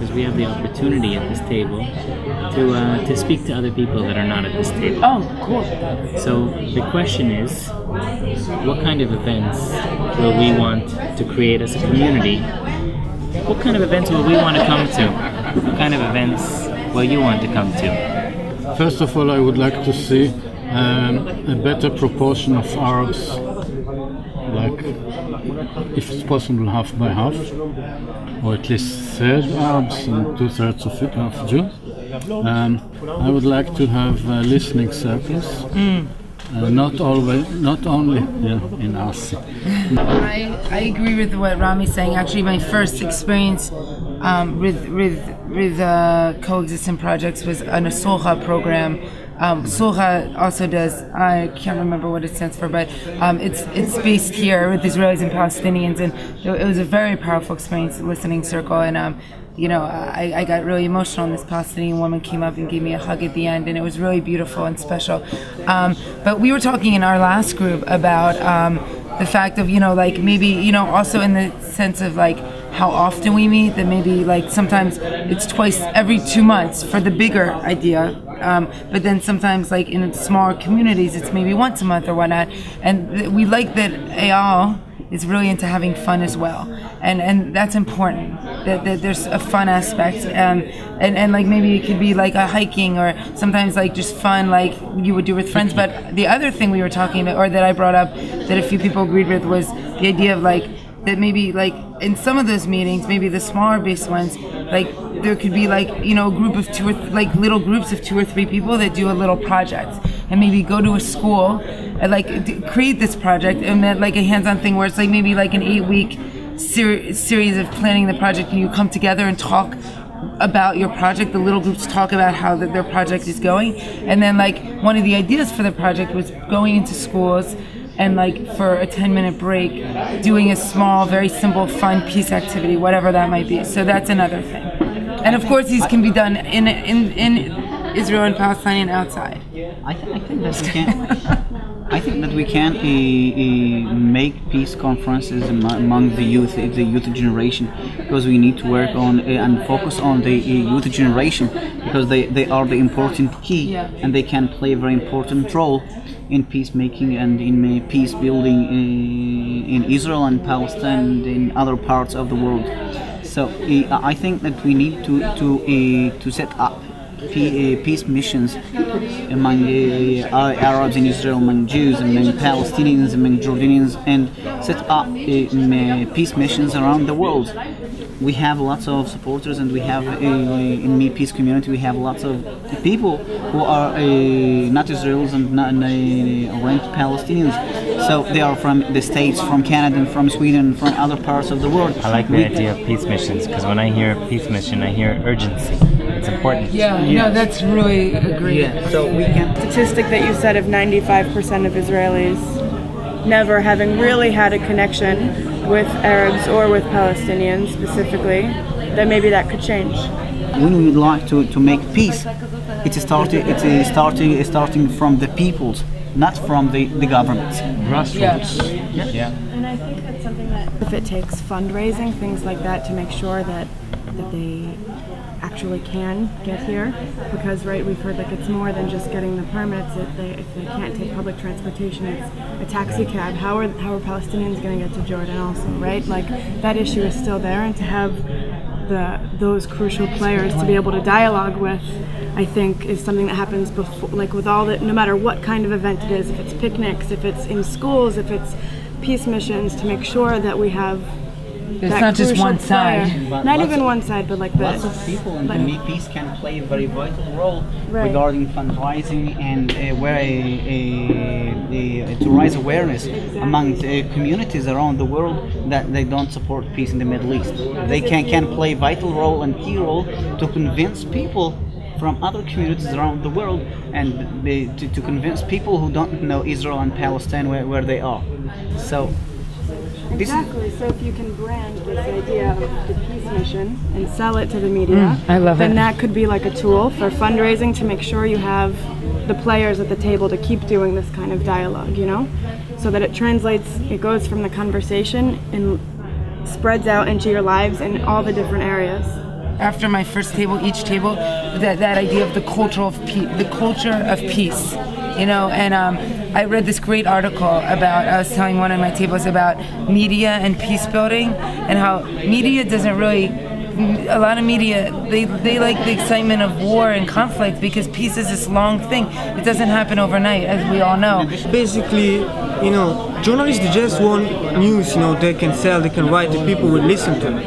because we have the opportunity at this table to speak to other people that are not at this table. Oh, cool. So the question is, what kind of events will we want to create as a community? What kind of events will we want to come to? What kind of events will you want to come to? First of all, I would like to see a better proportion of Arabs, like if it's possible half by half, or at least third Arabs and 2/3 of Jews. I would like to have listening circles, not only in Asi. I agree with what Rami's saying. Actually, my first experience with coexistent projects was on a Soha program. Soha also does, I can't remember what it stands for, but it's based here with Israelis and Palestinians, and it was a very powerful experience, listening circle, and I got really emotional, and this Palestinian woman came up and gave me a hug at the end, and it was really beautiful and special. But we were talking in our last group about the fact of, maybe, also in the sense of how often we meet, that maybe sometimes it's twice every 2 months for the bigger idea. But then sometimes in smaller communities, it's maybe once a month or whatnot. And we like that Eyal is really into having fun as well. And that's important, that there's a fun aspect. And maybe it could be a hiking, or sometimes just fun you would do with friends. But the other thing we were talking about, or that I brought up, that a few people agreed with, was the idea of that maybe in some of those meetings, maybe the smaller based ones, there could be a group of little groups of 2 or 3 people that do a little project, and maybe go to a school and create this project, and then a hands-on thing where it's maybe an 8-week series of planning the project, and you come together and talk about your project. The little groups talk about how their project is going, and then one of the ideas for the project was going into schools and for a 10-minute break, doing a small, very simple, fun peace activity, whatever that might be. So that's another thing. And of course, these can be done in Israel and Palestine and outside. I think that we can. I think that we can make peace conferences among the youth generation, because we need to work on and focus on the youth generation, because they are the important key, and they can play a very important role in peacemaking and in peace building in Israel and Palestine and in other parts of the world. So I think that we need to set up peace missions among Arabs in Israel, among Jews, among Palestinians, among Jordanians, and set up peace missions around the world. We have lots of supporters, and we have in Me Peace community we have lots of people who are not Israelis and not Palestinians. So they are from the States, from Canada, and from Sweden, from other parts of the world. I like the idea of peace missions, because when I hear peace mission, I hear urgency. It's important. No, that's really agreed. Yeah, so we can. Statistic that you said of 95% of Israelis never having really had a connection with Arabs or with Palestinians specifically, that maybe that could change. When we like to make peace, it is starting from the peoples, not from the governments. Grassroots. Yeah. And I think that's something that, if it takes fundraising, things like that, to make sure that they actually can get here, because we've heard it's more than just getting the permits. If they can't take public transportation, it's a taxi cab. How are Palestinians going to get to Jordan also, right? That issue is still there, and to have those crucial players to be able to dialogue with, I think, is something that happens before, with all the, no matter what kind of event it is, if it's picnics, if it's in schools, if it's peace missions, to make sure that we have. It's not just one side. Not even one side, but lots of people in the Me Peace can play a very vital role regarding fundraising and to raise awareness among the communities around the world that they don't support peace in the Middle East. They can play a vital role and key role to convince people from other communities around the world, and to convince people who don't know Israel and Palestine where they are. So. Exactly. So if you can brand this idea of the peace mission and sell it to the media, I love then it. that could be a tool for fundraising, to make sure you have the players at the table to keep doing this kind of dialogue, so that it translates, it goes from the conversation and spreads out into your lives in all the different areas. after my first table, each table, that idea of the culture of peace, you know. And I read this great article about, I was telling one of my tables about media and peace building, and how media doesn't really, a lot of media, they like the excitement of war and conflict, because peace is this long thing. It doesn't happen overnight, as we all know. Basically, you know, journalists just want news, you know, they can sell, they can write, and people will listen to them.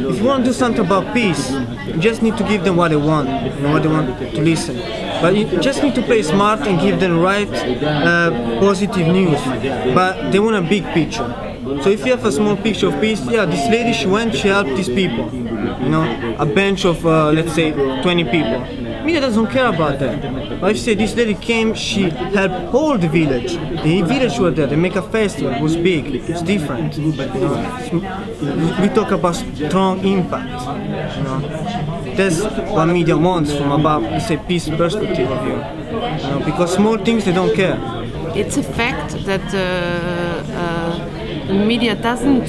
If you want to do something about peace, you just need to give them what they want, you know, what they want to listen. But you just need to play smart and give them right, positive news. But they want a big picture. So if you have a small picture of peace, yeah, this lady, she helped these people. You know, a bench of, let's say, 20 people. Media doesn't care about that. But if you say this lady came, she helped all the village. The village were there, they make a festival, it was big, it's different. You know, we talk about strong impact. You know, that's what media wants from about, let's say, peace perspective of view. You know, because small things, they don't care. It's a fact that the media doesn't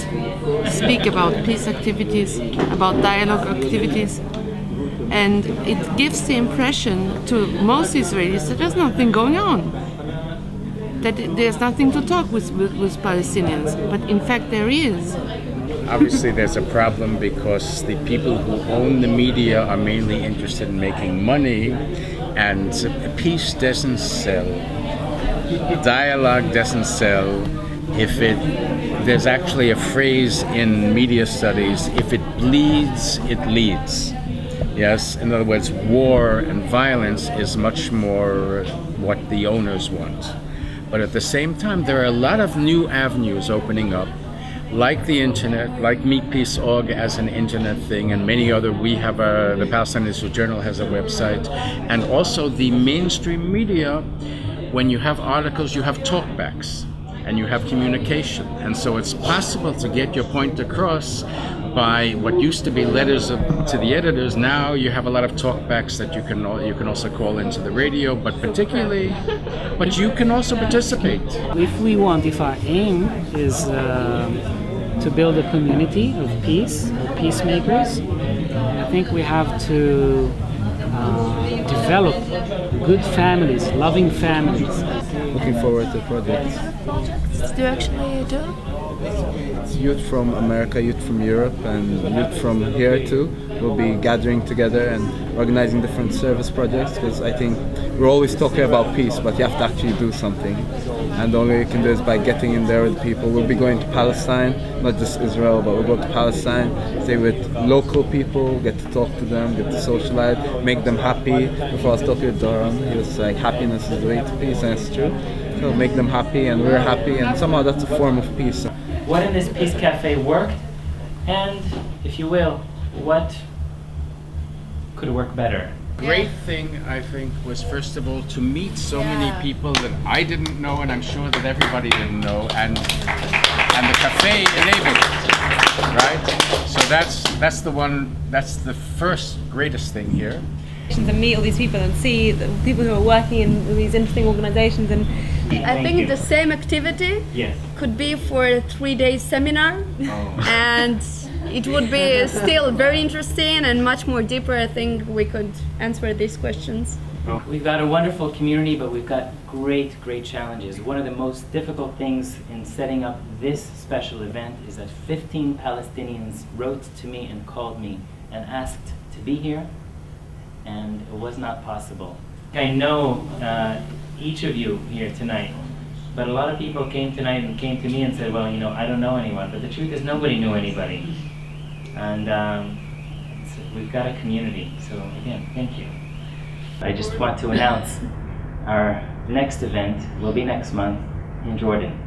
speak about peace activities, about dialogue activities, and it gives the impression to most Israelis that there's nothing going on, that there's nothing to talk with Palestinians, but in fact there is. Obviously there's a problem because the people who own the media are mainly interested in making money, and peace doesn't sell. Dialogue doesn't sell. There's actually a phrase in media studies, if it bleeds, it leads. Yes, in other words, war and violence is much more what the owners want. But at the same time, there are a lot of new avenues opening up, like the internet, like MeetPeace.org as an internet thing, and many other. We have the Palestinian Israel Journal has a website, and also the mainstream media. When you have articles, you have talkbacks, and you have communication, and so it's possible to get your point across by what used to be letters to the editors. Now you have a lot of talkbacks that you can also call into the radio, but you can also participate. If our aim is to build a community of peace, or peacemakers, I think we have to develop good families, loving families. Looking forward to projects. Projects do you actually do? It's youth from America, youth from Europe, and youth from here too. We'll be gathering together and organizing different service projects, because I think we're always talking about peace, but you have to actually do something. And the only way you can do is by getting in there with people. We'll be going to Palestine, not just Israel, but we'll go to Palestine, stay with local people, get to talk to them, get to socialize, make them happy. Before I was talking with Doron, he was like, happiness is the way to peace, and it's true. So make them happy, and we're happy, and somehow that's a form of peace. What in this Peace Cafe worked, and, if you will, what could work better? Great thing, I think, was first of all to meet so many people that I didn't know, and I'm sure that everybody didn't know, and the cafe enabled it, right? So that's the first greatest thing here. To meet all these people and see the people who are working in these interesting organizations. And I think the same activity could be for a 3-day seminar, and it would be still very interesting and much more deeper. I think we could answer these questions. We've got a wonderful community, but we've got great challenges. One of the most difficult things in setting up this special event is that 15 Palestinians wrote to me and called me and asked to be here, and it was not possible. I know each of you here tonight, but a lot of people came tonight and came to me and said, well, you know, I don't know anyone, but the truth is nobody knew anybody. And we've got a community, so again, thank you. I just want to announce our next event will be next month in Jordan.